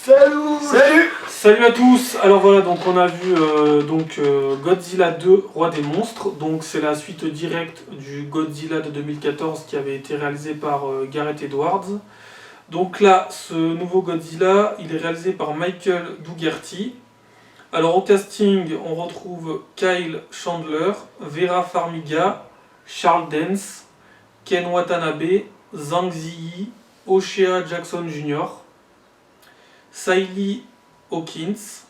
Salut. Salut à tous. Alors voilà, donc on a vu Godzilla 2, Roi des monstres. Donc c'est la suite directe du Godzilla de 2014 qui avait été réalisé par Gareth Edwards. Donc là, ce nouveau Godzilla, il est réalisé par Michael Dougherty. Alors au casting, on retrouve Kyle Chandler, Vera Farmiga, Charles Dance, Ken Watanabe, Zhang Ziyi, O'Shea Jackson Jr., Sailey Hawkins,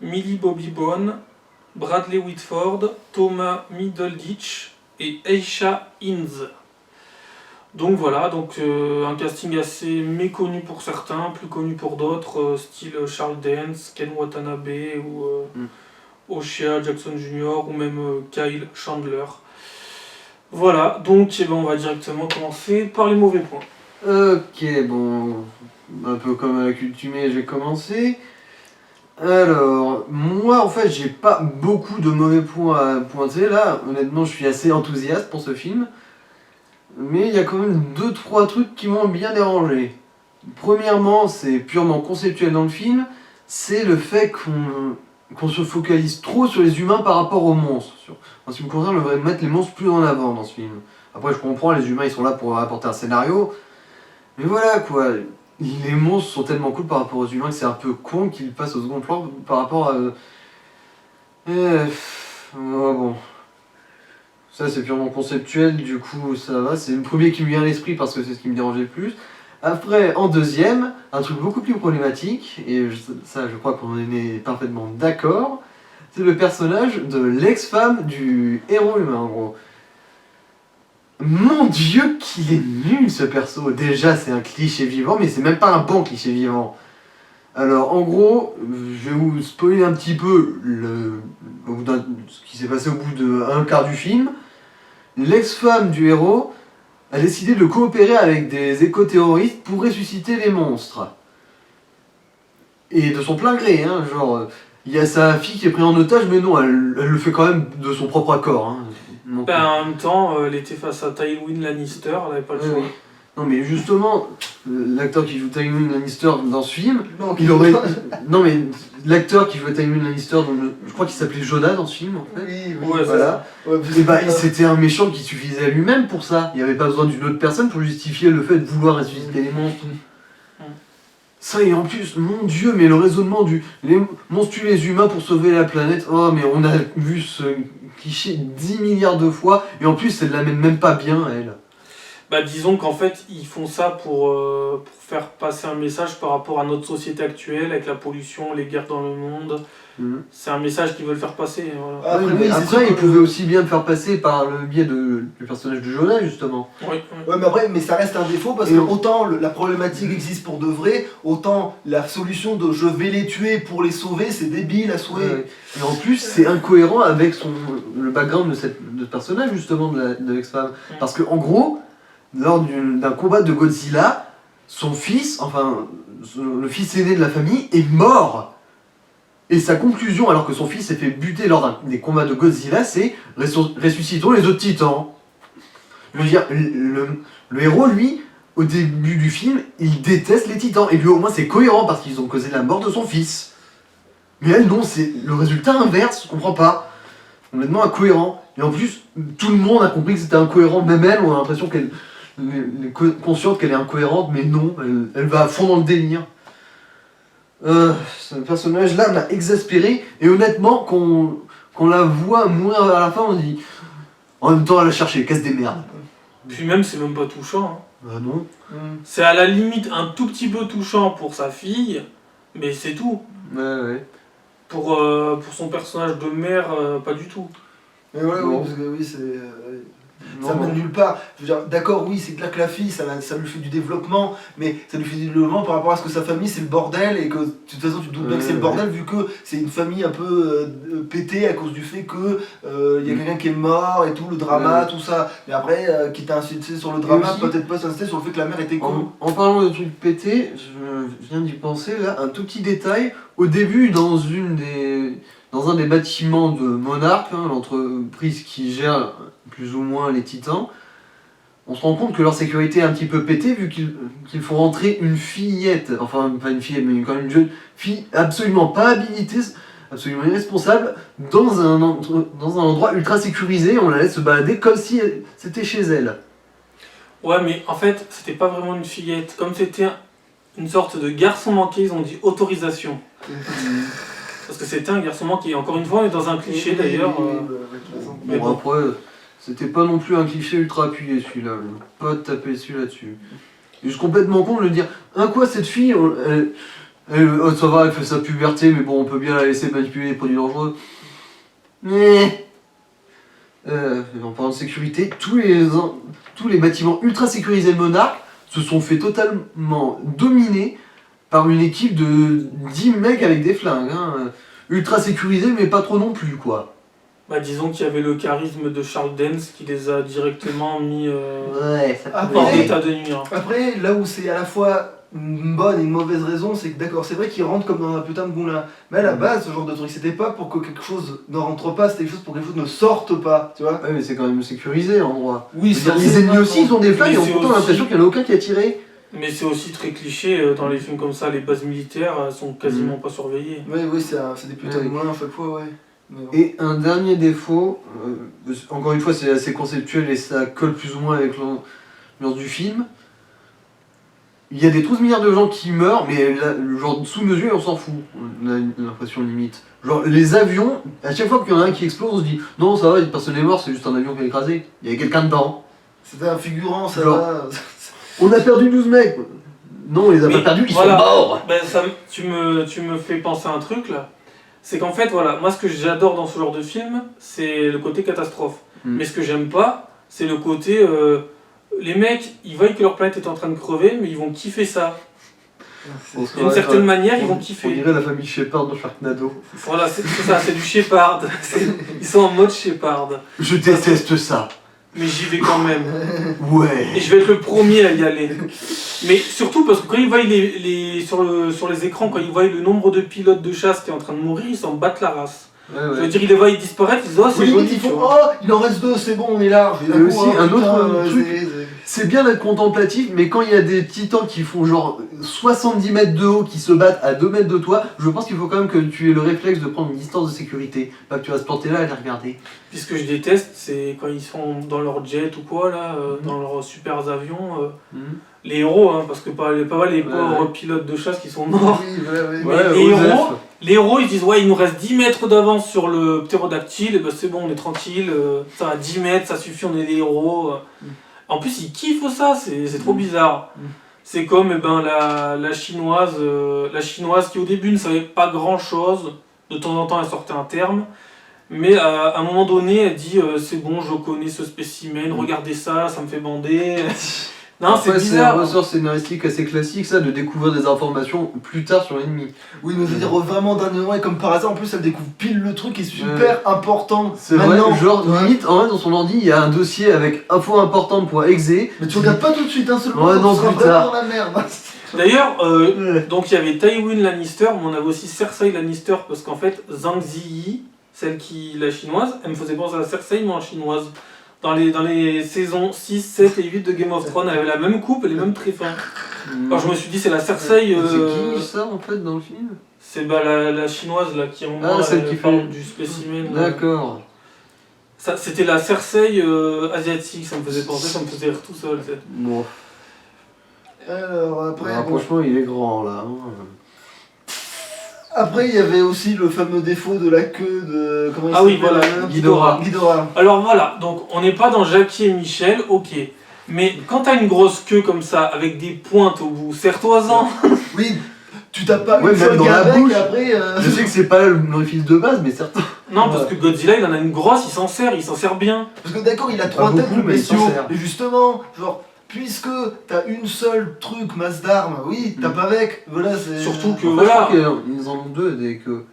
Millie Bobby Brown, Bradley Whitford, Thomas Middleditch et Aisha Hinds. Donc voilà, un casting assez méconnu pour certains, plus connu pour d'autres, style Charles Dance, Ken Watanabe ou O'Shea Jackson Jr. ou même Kyle Chandler. Voilà, donc on va directement commencer par les mauvais points. Ok, bon, un peu comme à l'accoutumée, j'ai commencé. Alors, moi en fait, j'ai pas beaucoup de mauvais points à pointer là. Honnêtement, je suis assez enthousiaste pour ce film. Mais il y a quand même 2-3 trucs qui m'ont bien dérangé. Premièrement, c'est purement conceptuel dans le film, c'est le fait qu'on se focalise trop sur les humains par rapport aux monstres. En ce qui me concerne, on devrait mettre les monstres plus en avant dans ce film. Après, je comprends, les humains ils sont là pour apporter un scénario. Mais voilà quoi, les monstres sont tellement cool par rapport aux humains que c'est un peu con qu'ils passent au second plan par rapport à... bon. Ça c'est purement conceptuel, du coup ça va, c'est le premier qui me vient à l'esprit parce que c'est ce qui me dérangeait le plus. Après, en deuxième, un truc beaucoup plus problématique, et ça je crois qu'on est parfaitement d'accord, c'est le personnage de l'ex-femme du héros humain en gros. Mon dieu qu'il est nul ce perso. Déjà c'est un cliché vivant, mais c'est même pas un bon cliché vivant. Alors en gros, je vais vous spoiler un petit peu ce qui s'est passé au bout d'un quart du film. L'ex-femme du héros a décidé de coopérer avec des éco-terroristes pour ressusciter les monstres. Et de son plein gré, hein, genre, il y a sa fille qui est prise en otage, mais non, elle le fait quand même de son propre accord. Hein. Donc, en même temps, elle était face à Tywin Lannister, elle n'avait pas le choix. Non mais justement, l'acteur qui joue Tywin Lannister dans ce film, il aurait... Non mais l'acteur qui jouait Tywin Lannister, je crois qu'il s'appelait Jonah dans ce film en fait. Oui, ouais, voilà. Et c'était un méchant qui suffisait à lui-même pour ça. Il n'y avait pas besoin d'une autre personne pour justifier le fait de vouloir ressusciter les monstres. Ça et en plus, mon dieu, mais le raisonnement les monstres tuent les humains pour sauver la planète. Oh mais on a vu ce cliché 10 milliards de fois et en plus elle l'amène même pas bien elle. Bah disons qu'en fait ils font ça pour faire passer un message par rapport à notre société actuelle avec la pollution, les guerres dans le monde. C'est un message qu'ils veulent faire passer. Voilà. Après ils pouvaient aussi bien le faire passer par le biais du personnage de Jonah justement. Oui. Ouais mais ça reste un défaut parce que autant la problématique existe pour de vrai, autant la solution de je vais les tuer pour les sauver c'est débile à souhait. Et en plus c'est incohérent avec le background de ce personnage justement de l'ex-femme. Parce que en gros, lors d'un combat de Godzilla, son fils, enfin le fils aîné de la famille, est mort. Et sa conclusion, alors que son fils s'est fait buter lors des combats de Godzilla, c'est « ressuscitons les autres titans ». Je veux dire, le héros, lui, au début du film, il déteste les titans. Et lui, au moins, c'est cohérent parce qu'ils ont causé la mort de son fils. Mais elle, non, c'est le résultat inverse, je comprends pas. Complètement incohérent. Et en plus, tout le monde a compris que c'était incohérent, même elle, on a l'impression qu'elle est consciente qu'elle est incohérente, mais non, elle va à fond dans le délire. Ce personnage-là m'a exaspéré, et honnêtement, qu'on la voit mourir à la fin, on dit en même temps, elle a cherché, casse des merdes. Puis même, c'est même pas touchant. Hein. Ah non. C'est à la limite un tout petit peu touchant pour sa fille, mais c'est tout. Ouais. Pour son personnage de mère, pas du tout. Mais ouais, oui, parce que oui, c'est... ça mène nulle part. Je veux dire, d'accord, oui, c'est clair que la fille, ça lui fait du développement, mais ça lui fait du développement par rapport à ce que sa famille, c'est le bordel, et que de toute façon, tu te doutes bien que c'est le bordel, vu que c'est une famille un peu pétée à cause du fait que y a quelqu'un qui est mort et tout, le drama, tout ça. Mais après, qui t'a insisté sur le drama, aussi, peut-être pas s'insister sur le fait que la mère était con. En parlant de trucs pétés, je viens d'y penser, là, un tout petit détail. Au début, dans un des bâtiments de Monarch, hein, l'entreprise qui gère plus ou moins les titans, on se rend compte que leur sécurité est un petit peu pétée vu qu'il faut rentrer une fillette, enfin pas une fillette mais quand même une jeune fille absolument pas habilitée, absolument irresponsable, dans un endroit ultra sécurisé, on la laisse se balader comme si c'était chez elle. Ouais, mais en fait, c'était pas vraiment une fillette. Comme c'était une sorte de garçon manqué, ils ont dit autorisation. Parce que c'était un garçon manqué. Encore une fois, on est dans un cliché d'ailleurs. Mais bon, après, c'était pas non plus un cliché ultra appuyé celui-là. Je vais pas taper dessus là-dessus. Et je suis complètement con de le dire. Quoi, cette fille, ça va, elle fait sa puberté, mais bon, on peut bien la laisser manipuler les produits dangereux. Mais. En parlant de sécurité, tous les bâtiments ultra sécurisés de Monarch se sont fait totalement dominer par une équipe de 10 mecs avec des flingues. Ultra sécurisés, mais pas trop non plus, quoi. Bah, disons qu'il y avait le charisme de Charles Dance qui les a directement mis hors d'état de nuire. Après, là où c'est à la fois une bonne et une mauvaise raison, c'est que d'accord, c'est vrai qu'ils rentrent comme dans un putain de moulin. Mais à la base, ce genre de truc, c'était pas pour que quelque chose ne rentre pas, c'était quelque chose pour que quelque chose ne sorte pas, tu vois. Ouais, mais c'est quand même sécurisé, l'endroit. Oui, les ennemis aussi, ils ont des flingues et on a pourtant l'impression qu'il n'y en a aucun qui a tiré. Mais c'est aussi très cliché, dans les films comme ça, les bases militaires sont quasiment pas surveillées. Oui, c'est des putains de moulins à chaque fois, ouais. Et un dernier défaut, encore une fois c'est assez conceptuel et ça colle plus ou moins avec l'ambiance du film. Il y a des 12 milliards de gens qui meurent, mais là, genre sous mesure on s'en fout, on a l'impression limite. Genre les avions, à chaque fois qu'il y en a un qui explose, on se dit non ça va, personne n'est mort, c'est juste un avion qui a écrasé, il y avait quelqu'un dedans. C'était un figurant, ça genre, va. On a perdu 12 mecs. Non, on les a pas perdus, ils sont morts. Ben, tu me fais penser à un truc là. C'est qu'en fait, voilà, moi ce que j'adore dans ce genre de film, c'est le côté catastrophe. Mais ce que j'aime pas, c'est le côté... les mecs, ils voient que leur planète est en train de crever, mais ils vont kiffer ça. D'une certaine manière, ils vont kiffer. On dirait la famille Shepard dans Sharknado. Voilà, c'est ça, c'est du Shepard. Ils sont en mode Shepard. Je déteste ça. Mais j'y vais quand même. Ouais. Et je vais être le premier à y aller. Mais surtout parce que quand ils voient sur les écrans, quand ils voient le nombre de pilotes de chasse qui est en train de mourir, ils s'en battent la race. Ouais. Je veux dire, ils les voient disparaître, ils disent oh c'est joli. Ils font oh, il en reste 2, c'est bon, on est large. Et aussi un autre truc, c'est bien d'être contemplatif, mais quand il y a des titans qui font genre 70 mètres de haut, qui se battent à 2 mètres de toi, je pense qu'il faut quand même que tu aies le réflexe de prendre une distance de sécurité, pas que tu vas se planter là et les regarder. Puis ce que je déteste, c'est quand ils sont dans leur jet ou quoi, là, dans leurs super avions, les héros, hein, parce que pas les pauvres pilotes de chasse qui sont morts. Les héros, ils disent ouais, il nous reste 10 mètres d'avance sur le ptérodactyle, et ben c'est bon, on est tranquille, ça va 10 mètres, ça suffit, on est des héros. En plus, ils kiffent ça, c'est trop bizarre. C'est comme la chinoise qui au début ne savait pas grand chose, de temps en temps elle sortait un terme, mais à un moment donné elle dit c'est bon, je connais ce spécimen, regardez ça, ça me fait bander. Non, c'est bizarre. C'est un ressort scénaristique assez classique, ça, de découvrir des informations plus tard sur l'ennemi. Oui, mais je veux dire, vraiment dernièrement, et comme par hasard, en plus, elle découvre pile le truc qui est super important. C'est vrai, genre, limite, en vrai, dans son ordi, il y a un dossier avec infos importantes pour exe. Mais tu regardes pas tout de suite, un seul ouais, non, plus tard. Dans la merde. D'ailleurs, donc il y avait Tywin Lannister, mais on avait aussi Cersei Lannister, parce qu'en fait, Zhang Ziyi, la chinoise, elle me faisait penser à Cersei, mais en chinoise. Dans les saisons 6, 7 et 8 de Game of Thrones, elle avait la même coupe et les mêmes tréfins. Alors je me suis dit, c'est la Cersei. C'est qui ça en fait dans le film? C'est la chinoise là qui celle qui parle du spécimen. D'accord. C'était la Cersei asiatique, ça me faisait penser, ça me faisait rire tout seul. Bon. Alors après. Franchement, il est grand là. Après, il y avait aussi le fameux défaut de la queue de... Comment il s'appelle, voilà, Ghidorah. Alors voilà, donc on n'est pas dans Jackie et Michel, ok. Mais quand t'as une grosse queue comme ça, avec des pointes au bout, serre-toi-en. Oui, tu tapes pas une fois dans la bouche. Après, je sais que c'est pas l'orifice de base, mais certain. Non, parce que Godzilla, il en a une grosse, il s'en sert bien. Parce que d'accord, il a 3 têtes, le bestiau. Et justement, genre... Puisque t'as une seule truc, masse d'armes, oui, tape avec, voilà, c'est... Surtout que, voilà... Ils en ont 2 dès que...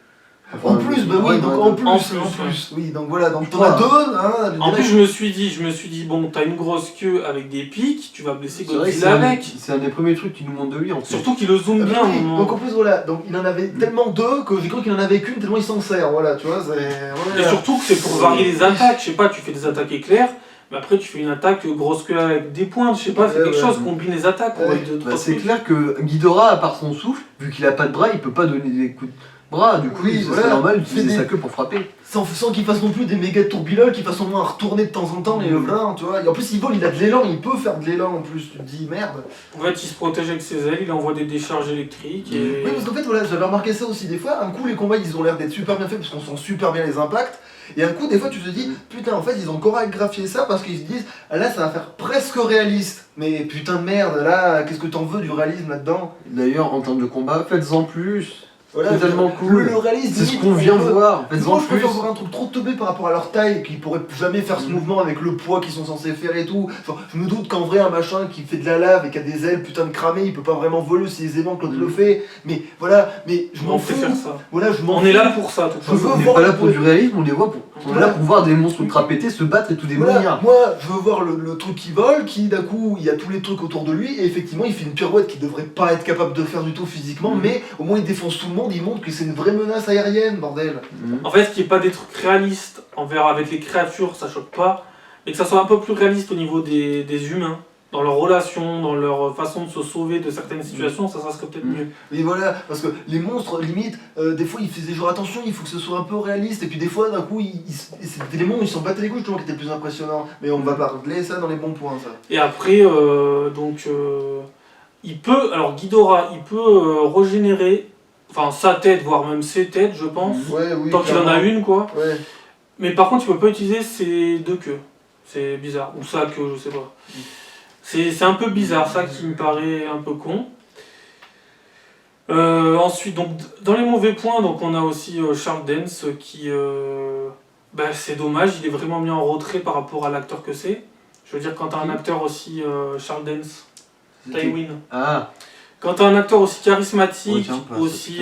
Enfin, en plus, bah oui, donc en plus, oui, donc voilà, donc t'en as 2, hein... En plus, je me suis dit, bon, t'as une grosse queue avec des pics, tu vas blesser Godzilla avec. C'est un des premiers trucs qui nous montre de lui, en fait. Surtout qu'il le zoome bien, oui, donc en plus, voilà, donc il en avait tellement 2 que j'ai cru qu'il en avait qu'une tellement il s'en sert, voilà, tu vois, c'est... Et surtout que c'est pour varier les attaques, je sais pas, tu fais des attaques éclairs, Mais après, tu fais une attaque grosse queue avec des pointes, je sais pas, c'est quelque chose, combine les attaques. Ouais. C'est clair que Ghidorah, à part son souffle, vu qu'il a pas de bras, il peut pas donner des coups de bras, du coup, Oui, c'est normal d'utiliser sa queue pour frapper. Sans qu'il fasse non plus des méga tourbillons, qu'il fasse au moins retourner de temps en temps les levelins, tu vois. Et en plus, il vole, il a de l'élan, il peut faire de l'élan en plus, tu te dis merde. En fait, il se protège avec ses ailes, il envoie des décharges électriques et... Oui, parce qu'en fait, voilà, j'avais remarqué ça aussi des fois. Un coup, les combats, ils ont l'air d'être super bien faits parce qu'on sent super bien les impacts. Et un coup, des fois, tu te dis, putain, en fait, ils ont chorégraphié ça parce qu'ils se disent, ah, là, ça va faire presque réaliste. Mais putain de merde, là, qu'est-ce que t'en veux du réalisme là-dedans? D'ailleurs, en termes de combat, faites-en plus. Voilà, c'est tellement cool. Le réalisme, c'est ce qu'on vient voir. Faites-en Moi, je plus. préfère voir un truc trop teubé par rapport à leur taille, qu'ils pourraient jamais faire ce mouvement avec le poids qu'ils sont censés faire et tout. Genre, je me doute qu'en vrai, un machin qui fait de la lave et qui a des ailes putain de cramées, il peut pas vraiment voler aussi aisément que l'autre le fait. Mais voilà, mais je m'en on fait fous. faire ça. Voilà, je m'en On fous. est là pour ça, de toute Je façon. veux On n'est voir pas là le- pour du réalisme, on est là pour voir des monstres ultra pétés se battre et tout démolir. Voilà, moi je veux voir le truc qui vole, qui d'un coup il y a tous les trucs autour de lui, et effectivement il fait une pirouette qu'il devrait pas être capable de faire du tout physiquement, mais au moins il défonce tout le monde, il montre que c'est une vraie menace aérienne, bordel. En fait, qu'il n'y ait pas des trucs réalistes avec les créatures, ça choque pas, mais que ça soit un peu plus réaliste au niveau des humains, dans leurs relations, dans leur façon de se sauver de certaines situations, ça serait peut-être mieux. Mais voilà, parce que les monstres, limite, des fois ils faisaient genre attention, il faut que ce soit un peu réaliste, et puis des fois d'un coup, c'était les monstres, ils s'en battaient les couilles justement qui étaient plus impressionnants. Mais on va parler ça dans les bons points, ça. Et après, il peut, alors Ghidorah, il peut régénérer, enfin sa tête, voire même ses têtes, je pense, Ouais, oui. tant qu'il en a une, quoi. Ouais. Mais par contre, il peut pas utiliser ses deux queues. C'est bizarre. Ou sa queue, je sais pas. C'est un peu bizarre, ça qui me paraît un peu con. Ensuite, donc, dans les mauvais points, donc, on a aussi Charles Dance qui... c'est dommage, il est vraiment mis en retrait par rapport à l'acteur que c'est. Je veux dire, quand t'as un acteur aussi... Charles Dance, Tywin. Ah, Quand t'as un acteur aussi charismatique, Retiens pas, aussi,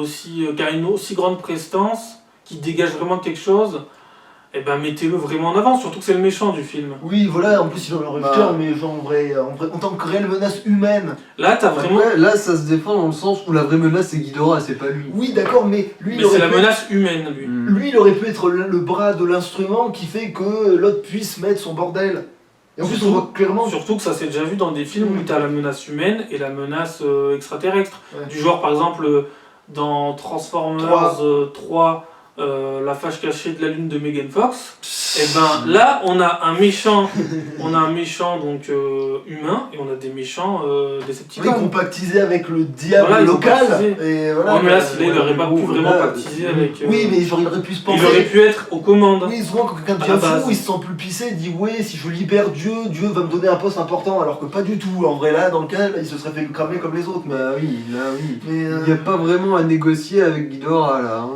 c'est qui a une aussi grande prestance, qui dégage vraiment quelque chose, et ben mettez-le vraiment en avant, surtout que c'est le méchant du film. Oui, voilà, en plus il en a cœur, mais genre en vrai, en tant que réelle menace humaine. Là, t'as vraiment... après, là ça se défend dans le sens où la vraie menace c'est Ghidorah, c'est pas lui. Oui, d'accord, mais lui, Mais il aurait c'est la pu menace humaine, lui. Lui, il aurait pu être le bras de l'instrument qui fait que l'autre puisse mettre son bordel. Et en plus, on voit clairement. Surtout que ça s'est déjà vu dans des films où t'as la menace humaine et la menace extraterrestre. Ouais. Du genre, par exemple, dans Transformers 3, la fâche cachée de la lune de Megan Fox. Et ben là, on a un méchant, donc humain et on a des méchants Decepticons. Oui, compactisé avec le diable Voilà, ils ont local. pactisé. Et voilà, Ouais, mais là, il aurait pas pu vraiment là, pactiser avec. Oui, mais genre, il aurait pu se penser. Il aurait pu être aux commandes. Oui, souvent quand quelqu'un À la devient base. fou, il se sent plus pissé, il dit ouais, si je libère Dieu, Dieu va me donner un poste important, alors que pas du tout. En vrai, là, dans le cas, là, il se serait fait cramer comme les autres. Mais, Bah oui, là oui. mais Il n'y a pas vraiment à négocier avec Ghidorah là. Hein.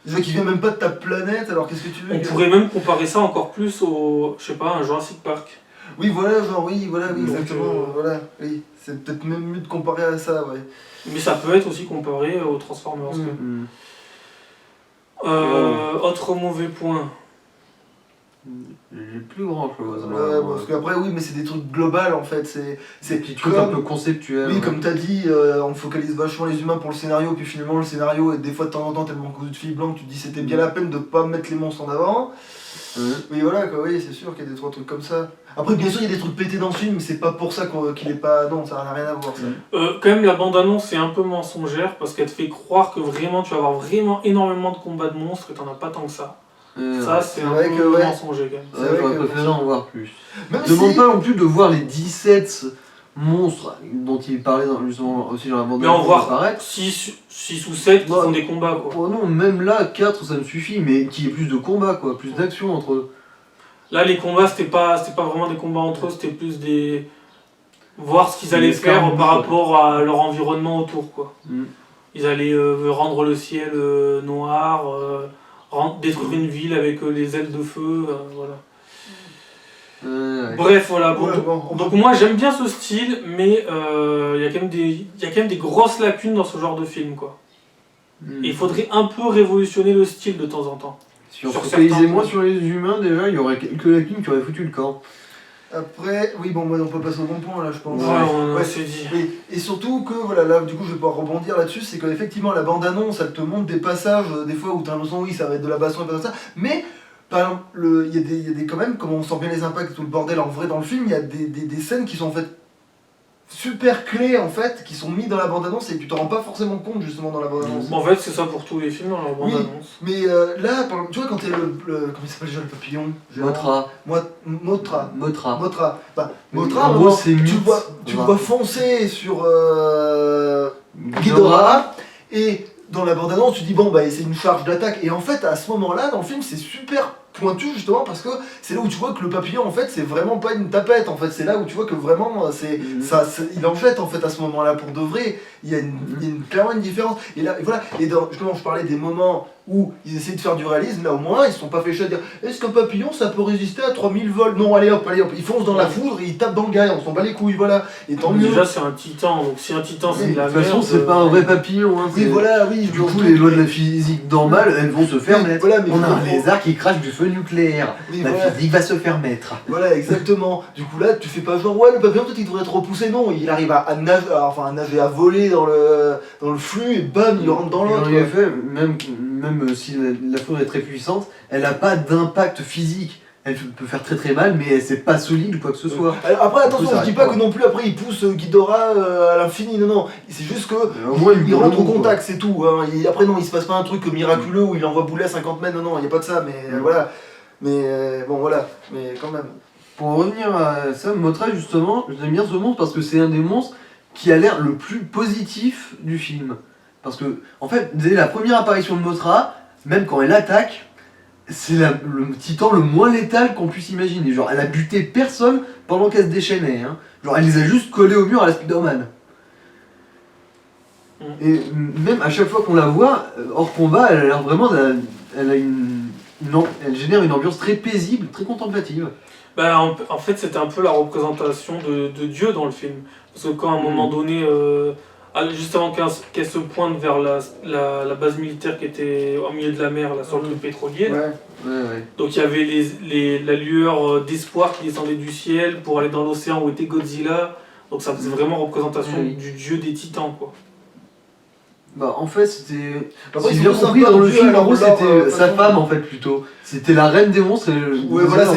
déjà qu'il vient même pas de ta planète, alors qu'est-ce que tu veux On pourrait même comparer ça encore plus au, je sais pas, un Jurassic Park. Oui, voilà, genre, oui, voilà, oui, Donc, exactement, voilà, oui. C'est peut-être même mieux de comparer à ça, ouais. Mais ça peut être aussi comparé aux Transformers. Mm. Autre mauvais point. J'ai plus grand chose. Ouais, parce qu'après, oui, mais c'est des trucs globaux en fait. C'est des petits trucs un peu conceptuels. Oui, comme t'as dit, on focalise vachement les humains pour le scénario, puis finalement le scénario est des fois de temps en temps tellement cousu de fil blanc que tu te dis c'était bien la peine de pas mettre les monstres en avant. Oui, voilà, quoi, oui, c'est sûr qu'il y a des trois trucs comme ça. Après, bien sûr, il y a des trucs pétés dans le film, mais c'est pas pour ça qu'il est pas. Non, ça n'a rien à voir, ça. Quand même, la bande-annonce est un peu mensongère parce qu'elle te fait croire que vraiment tu vas avoir vraiment énormément de combats de monstres et t'en as pas tant que ça. Ça, c'est un vrai peu que, ouais. mensonger quand même. C'est vrai J'aurais que- préféré en voir plus. Même Demande si- pas non plus de voir les 17 monstres dont il parlait justement aussi dans la bande Mais en voir apparaître. 6 ou 7 qui Ouais. font des combats quoi. Oh non, même là, 4 ça me suffit, mais qu'il y ait plus de combats quoi, plus d'action entre eux. Là, les combats, c'était pas vraiment des combats entre eux, c'était plus des. Voir ce qu'ils allaient Des faire escarmouches, par ouais. rapport à leur environnement autour quoi. Mm. Ils allaient rendre le ciel noir, détruire une ville avec les ailes de feu, voilà. Ouais. Bref, voilà. Ouais, bon, Donc moi j'aime bien ce style, mais il y a quand même des grosses lacunes dans ce genre de film quoi. Mm. Et il faudrait un peu révolutionner le style de temps en temps. Si on sur se focalisait certains moins points. sur les humains déjà, il y aurait quelques lacunes qui auraient foutu le camp. Après, oui, bon, on peut passer au bon point là, je pense. Ouais, on Ouais. s'est dit. Et surtout que, voilà, là, du coup, je vais pouvoir rebondir là-dessus, c'est qu'effectivement, la bande-annonce, elle te montre des passages, des fois où t'as l'impression, oui, ça va être de la baston et pas ça, mais par exemple, il y a des quand même, comme on sent bien les impacts, tout le bordel en vrai dans le film, il y a des scènes qui sont en fait super clés en fait, qui sont mis dans la bande-annonce et que tu t'en rends pas forcément compte justement dans la bande-annonce. Bon, en fait, c'est ça pour tous les films dans la bande-annonce. Mais là, par exemple, tu vois, quand t'es comment il s'appelle déjà le papillon Motra. Motra. Motra. Motra, en gros, c'est tu mythe. le vois foncer sur Ghidorah, et dans la bande-annonce, tu dis bon, bah c'est une charge d'attaque. Et en fait, à ce moment-là, dans le film, c'est super pointu justement parce que c'est là où tu vois que le papillon en fait c'est vraiment pas une tapette, en fait c'est là où tu vois que vraiment il en fait à ce moment-là pour de vrai il y a clairement une différence, et là et voilà, et justement je parlais des moments où ils essaient de faire du réalisme, là au moins ils se sont pas fait chier à dire est-ce qu'un papillon ça peut résister à 3000 volts, non allez hop, ils foncent dans la foudre et ils tapent dans le gars, on s'en bat les couilles, voilà, et tant mieux. Déjà c'est un titan, donc si un titan c'est de la merde, de toute façon c'est pas un vrai papillon, hein, oui voilà, oui, du coup les lois de la physique normale elles vont se faire mettre, voilà, mais on a un lézard qui crache du feu nucléaire, la physique va se faire mettre. Voilà, exactement. Du coup là, tu fais pas genre ouais le papillon peut-être il devrait être repoussé, non, il arrive à nager, à voler dans le flux et bam il rentre dans l'autre. En effet, même si la foudre est très puissante, elle n'a pas d'impact physique. Elle peut faire très très mal, mais c'est pas solide ou quoi que ce soit. Alors, après attention, je dis pas que non plus après il pousse Ghidorah à l'infini, non, c'est juste que il rentre au contact, c'est tout. Hein. Après non, il se passe pas un truc miraculeux où il envoie boulet à 50 mètres, non, il y a pas de ça, mais voilà. Mais bon voilà, mais quand même. Pour revenir à ça, Mothra justement, j'aime bien ce monstre parce que c'est un des monstres qui a l'air le plus positif du film. Parce que, en fait, dès la première apparition de Mothra, même quand elle attaque, c'est le titan le moins létal qu'on puisse imaginer. Genre, elle a buté personne pendant qu'elle se déchaînait. Hein. Genre, elle les a juste collés au mur à la Spider-Man. Et même à chaque fois qu'on la voit, hors combat, elle a l'air vraiment... Elle génère une ambiance très paisible, très contemplative. Bah, en fait, c'était un peu la représentation de Dieu dans le film. Parce que quand à un moment donné, juste avant qu'elle se pointe vers la base militaire qui était au milieu de la mer, là, sur le truc pétrolier, donc il y avait la lueur d'espoir qui descendait du ciel pour aller dans l'océan où était Godzilla. Donc ça faisait vraiment représentation du dieu des titans, quoi. Bah en fait c'était... Si j'ai bien compris dans le film, en gros c'était sa femme en fait plutôt. C'était la reine des monstres et ouais voilà,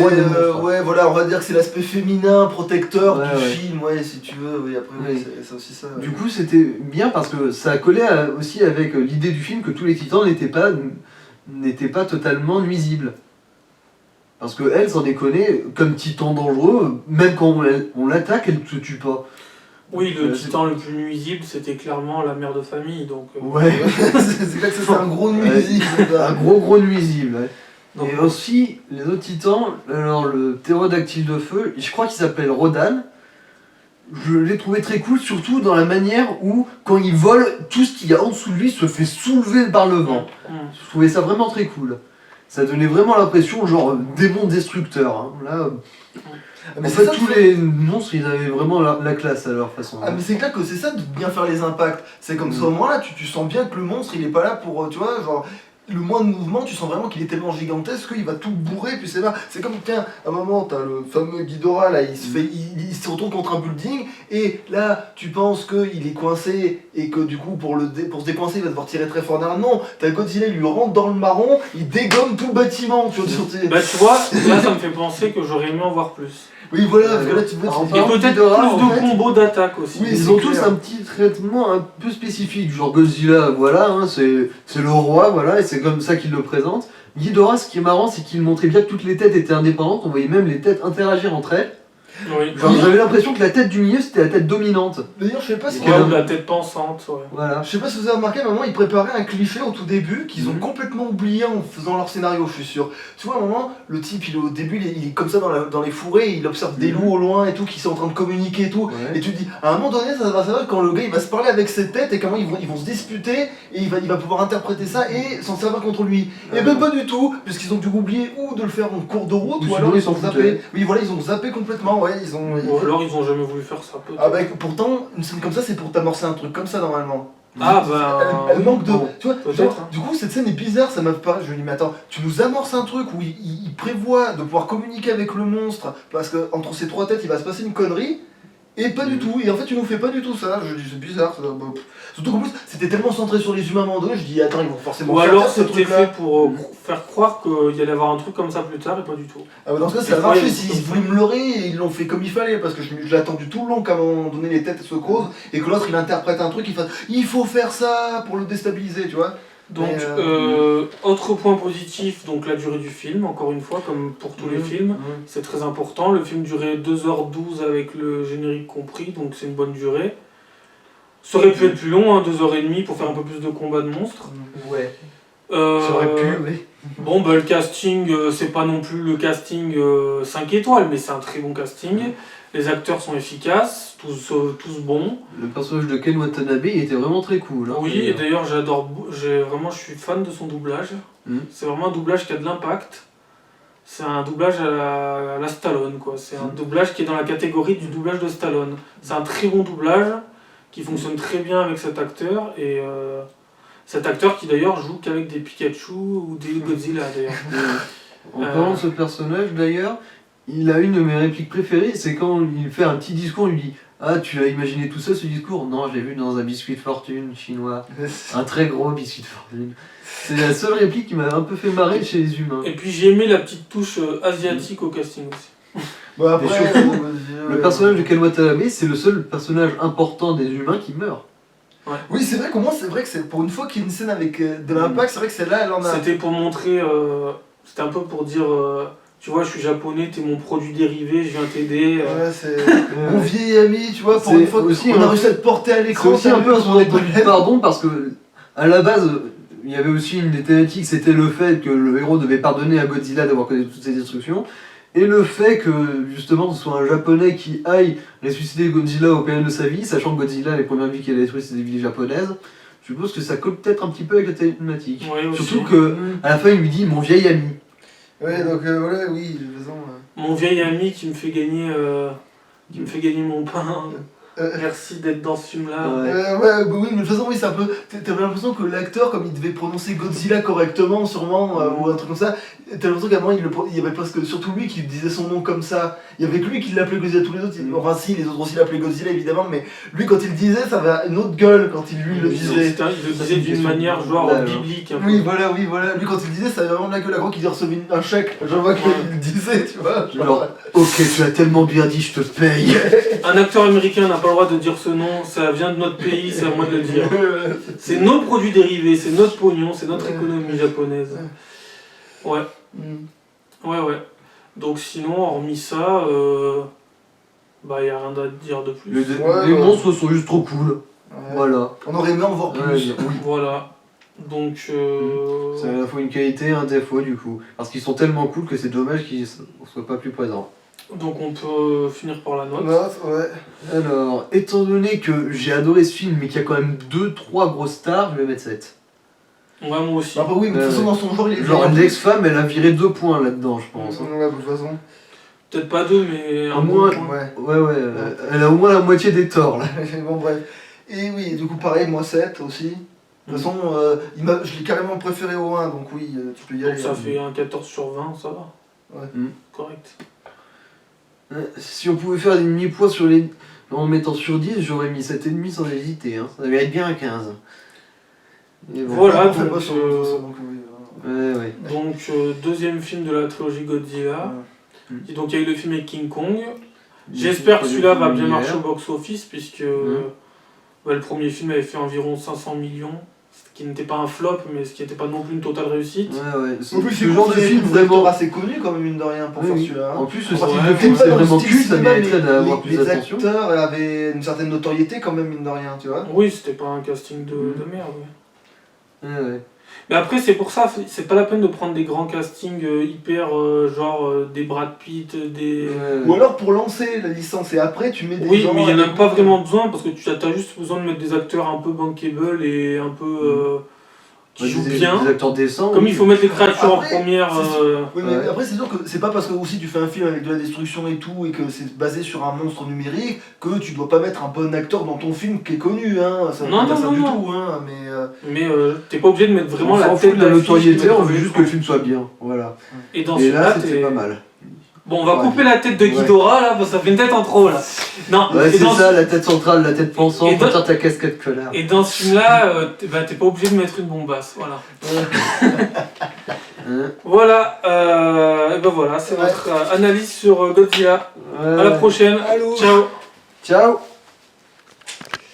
ouais voilà, on va dire que c'est l'aspect féminin, protecteur du film, ouais si tu veux, oui après c'est aussi ça. Du coup c'était bien parce que ça collait aussi avec l'idée du film que tous les titans n'étaient pas totalement nuisibles. Parce que elle s'en déconnait, comme titan dangereux, même quand on l'attaque, elle ne se tue pas. Oui, le titan le plus nuisible, c'était clairement la mère de famille, donc... Ouais, c'est clair que c'est un gros nuisible. Un gros nuisible, ouais. Donc, et aussi, les autres titans, alors le ptérodactyle de feu, je crois qu'il s'appelle Rodan. Je l'ai trouvé très cool, surtout dans la manière où, quand il vole, tout ce qu'il y a en dessous de lui se fait soulever par le vent. Je trouvais ça vraiment très cool. Ça donnait vraiment l'impression, genre, démon destructeur. Hein. Là... Mais en fait, tous les monstres, ils avaient vraiment la classe à leur façon. Ah, mais c'est clair que c'est ça de bien faire les impacts. C'est comme ce moment-là, tu sens bien que le monstre, il est pas là pour, tu vois, genre, le moins de mouvement, tu sens vraiment qu'il est tellement gigantesque qu'il va tout bourrer, puis c'est là. C'est comme, tiens, à un moment, t'as le fameux Ghidorah, là, il se retrouve contre un building, et là, tu penses qu'il est coincé, et que du coup, pour se décoincer, il va devoir tirer très fort derrière. Non, t'as Godzilla, il lui rentre dans le marron, il dégomme tout le bâtiment, tu vois. Bah, tu vois, là, ça me fait penser que j'aurais aimé en voir plus. Oui, voilà, parce que là, tu veux... Et peut-être plus de combos d'attaque aussi. Oui, ils ont tous un petit traitement un peu spécifique. Genre Godzilla, voilà, hein, c'est le roi, voilà, et c'est comme ça qu'ils le présentent. Ghidorah, ce qui est marrant, c'est qu'il montrait bien que toutes les têtes étaient indépendantes. On voyait même les têtes interagir entre elles. Oui. Genre, j'avais l'impression que la tête du milieu, c'était la tête dominante. D'ailleurs, je sais pas si... la tête pensante, ouais. Voilà. Je sais pas si vous avez remarqué, à un moment, ils préparaient un cliché au tout début qu'ils ont complètement oublié en faisant leur scénario, je suis sûr. Tu vois, à un moment, le type, au début, il est comme ça dans les fourrés, il observe des loups au loin et tout, qui sont en train de communiquer et tout. Et tu te dis, à un moment donné, ça va savoir quand le gars, il va se parler avec ses têtes et comment ils vont se disputer, et il va pouvoir interpréter ça et s'en servir contre lui. Et ben pas du tout, puisqu'ils ont dû oublier ou de le faire en cours de route, ou alors ils ont zappé. Oui, voilà, ils ont zappé complètement, ouais, alors ils ont jamais voulu faire ça, peut-être. Ah bah pourtant, une scène comme ça, c'est pour t'amorcer un truc comme ça normalement. Ah bah... Elle manque de... Bon, tu vois, du coup cette scène est bizarre, ça m'a pas... Je lui dis mais attends, tu nous amorces un truc où il prévoit de pouvoir communiquer avec le monstre, parce que entre ces trois têtes il va se passer une connerie, Et pas du tout, et en fait tu nous fais pas du tout ça, je dis c'est bizarre, ça, bah, surtout qu'en plus c'était tellement centré sur les humains à un moment donné, je dis attends ils vont forcément Ou sortir alors ce c'était truc-là. fait pour faire croire qu'il y allait avoir un truc comme ça plus tard et pas du tout. Ah bah dans ce cas Des ça a fois, marché, il y a des s'ils trucs voulaient comme me leurrer, ils l'ont fait comme il fallait, parce que je l'ai attendu tout le long qu'à un moment donné les têtes se creusent, et que l'autre il interprète un truc, il fasse il faut faire ça pour le déstabiliser, tu vois. Donc, Mais, autre point positif, donc la durée du film, encore une fois, comme pour tous les films, c'est très important. Le film durait 2h12 avec le générique compris, donc c'est une bonne durée. Ça aurait pu être plus long, hein, 2h30 pour faire un peu plus de combats de monstres. Ouais. Euh, Ça aurait pu, oui. Bon, bah, le casting, c'est pas non plus le casting 5 étoiles, mais c'est un très bon casting. Les acteurs sont efficaces, tous bons. Le personnage de Ken Watanabe, il était vraiment très cool. Hein, Oui, et d'ailleurs, je suis fan de son doublage. C'est vraiment un doublage qui a de l'impact. C'est un doublage à la Stallone, quoi. C'est un doublage qui est dans la catégorie du doublage de Stallone. C'est un très bon doublage qui fonctionne très bien avec cet acteur, et cet acteur qui d'ailleurs joue qu'avec des Pikachu ou des Godzilla, d'ailleurs. En parlant de ce personnage, d'ailleurs, il a une de mes répliques préférées, c'est quand il fait un petit discours, il lui dit « Ah, tu as imaginé tout ça, ce discours ?» « Non, je l'ai vu dans un biscuit de fortune chinois. Un très gros biscuit de fortune. » C'est la seule réplique qui m'a un peu fait marrer chez les humains. Et puis j'ai aimé la petite touche asiatique au casting aussi. Bah après, Et surtout, le personnage de Ken Watanabe, c'est le seul personnage important des humains qui meurt. Ouais. Oui, c'est vrai qu'au moins, c'est vrai que c'est pour une fois qu'il y a une scène avec de l'impact, c'est vrai que celle-là, elle en a. C'était pour montrer, c'était un peu pour dire, tu vois, je suis japonais, t'es mon produit dérivé, je viens t'aider. Ouais, c'est mon vieil ami, tu vois, pour C'est une fois aussi qu'on a un réussi à te porter à C'est l'écran. aussi un peu un son du pardon parce que, à la base, il y avait aussi une des thématiques, c'était le fait que le héros devait pardonner à Godzilla d'avoir causé toutes ces destructions. Et le fait que, justement, ce soit un japonais qui aille ressusciter Godzilla au période de sa vie, sachant que Godzilla, les premières vies qu'il a détruites, c'est des villes japonaises, je suppose que ça colle peut-être un petit peu avec la thématique. Ouais, aussi. Surtout que, à la fin, il lui dit mon vieil ami. Ouais, donc voilà, oui, j'ai raison. Mon vieil ami qui me fait gagner mon pain. Merci d'être dans ce film-là. Ouais. Ouais, bah oui, mais de toute façon, oui, c'est un peu. T'avais l'impression que l'acteur, comme il devait prononcer Godzilla correctement, sûrement, ou un truc comme ça, t'as l'impression qu'à un moment, il y avait presque surtout lui qui disait son nom comme ça. Il y avait que lui qui l'appelait Godzilla, tous les autres, enfin, si, les autres aussi l'appelaient Godzilla, évidemment, mais lui, quand il le disait, ça avait une autre gueule quand il lui le disait. Il le disait d'une manière genre biblique. Un peu. Oui, voilà. Lui, quand il le disait, ça avait vraiment de la gueule à croire qu'il recevait un chèque. Je vois qu'il le disait, tu vois. Genre, ok, tu as tellement bien dit, je te paye. Un acteur américain n'a pas le droit de dire ce nom, ça vient de notre pays, c'est à moi de le dire. C'est nos produits dérivés, c'est notre pognon, c'est notre économie japonaise. Ouais. Ouais. Donc sinon, hormis ça, bah y a rien à dire de plus. Les monstres sont juste trop cool. Ouais. Voilà. On aurait aimé en voir plus. Oui. Voilà. Donc C'est à la fois une qualité et un défaut du coup. Parce qu'ils sont tellement cool que c'est dommage qu'ils ne soient pas plus présents. Donc on peut finir par la note. Ouais. Alors, étant donné que j'ai adoré ce film mais qu'il y a quand même 2-3 grosses stars, je vais mettre 7. Ouais, moi aussi. Bah, oui, mais de toute façon, dans son genre, il est. Genre l'ex-femme, elle a viré 2 points là-dedans, je pense. Ouais, de toute façon. Peut-être pas deux, mais Au un moins, bon point. Ouais, elle a au moins la moitié des torts là. Bon, bref. Et oui, du coup, pareil, moi 7 aussi. De toute façon, je l'ai carrément préféré au 1, donc oui, tu peux y aller. Donc ça fait un 14 sur 20, ça va. Ouais. Correct. Si on pouvait faire des demi-points sur les... en mettant sur 10, j'aurais mis 7,5 sans hésiter. Hein. Ça mérite bien un 15. Et bon. Voilà, on fait donc, pas sur ça, donc oui. Ouais. Donc, deuxième film de la trilogie Godzilla. Et donc, il y a eu le film avec King Kong. J'espère que celui-là va bien marcher au box-office, puisque le premier film avait fait environ 500 millions, ce qui n'était pas un flop, mais ce qui n'était pas non plus une totale réussite. Ouais. En plus, ce genre de film vraiment assez connu quand même, mine de rien, pour faire celui-là. En plus, ce Enfin, style ouais, de film, pas c'est dans le vraiment style culte, ça cinéma, mériterait d'avoir plus les d'attention. acteurs avaient une certaine notoriété quand même, mine de rien, tu vois. Oui, c'était pas un casting de merde. Ouais. Mais après, c'est pour ça, c'est pas la peine de prendre des grands castings hyper, des Brad Pitt, des... Ou alors pour lancer la licence et après tu mets des Oui, gens mais il n'y en a avec- pas vraiment besoin, parce que tu as juste besoin de mettre des acteurs un peu bankable et un peu... qui jouent bien. Des acteurs décents. Comme oui. il faut mettre les créatures en Après, première... Oui, mais Ouais. après c'est sûr que c'est pas parce que aussi tu fais un film avec de la destruction et tout et que c'est basé sur un monstre numérique que tu dois pas mettre un bon acteur dans ton film qui est connu, hein. Ça veut Non, pas dire non, ça non, du non. tout, hein. Mais Mais t'es pas obligé de mettre vraiment On la s'en tête fout de la d'affiche notoriété, qui on met veut sur juste que le l'écran. film soit bien. Voilà. Et dans Et là, celui-là, c'était pas mal. Bon, on va Ouais. couper la tête de Ghidorah là, parce que ça fait une tête en trop là. Non, Ouais, et c'est dans ça, la tête centrale, la tête et pensante, dans- pour ta casquette connard. Et dans ce film-là, t'es pas obligé de mettre une bombasse, voilà. Hein. Voilà, et ben voilà, c'est Ouais. notre analyse sur Godzilla. Ouais. À la prochaine, Allô. ciao. Ciao.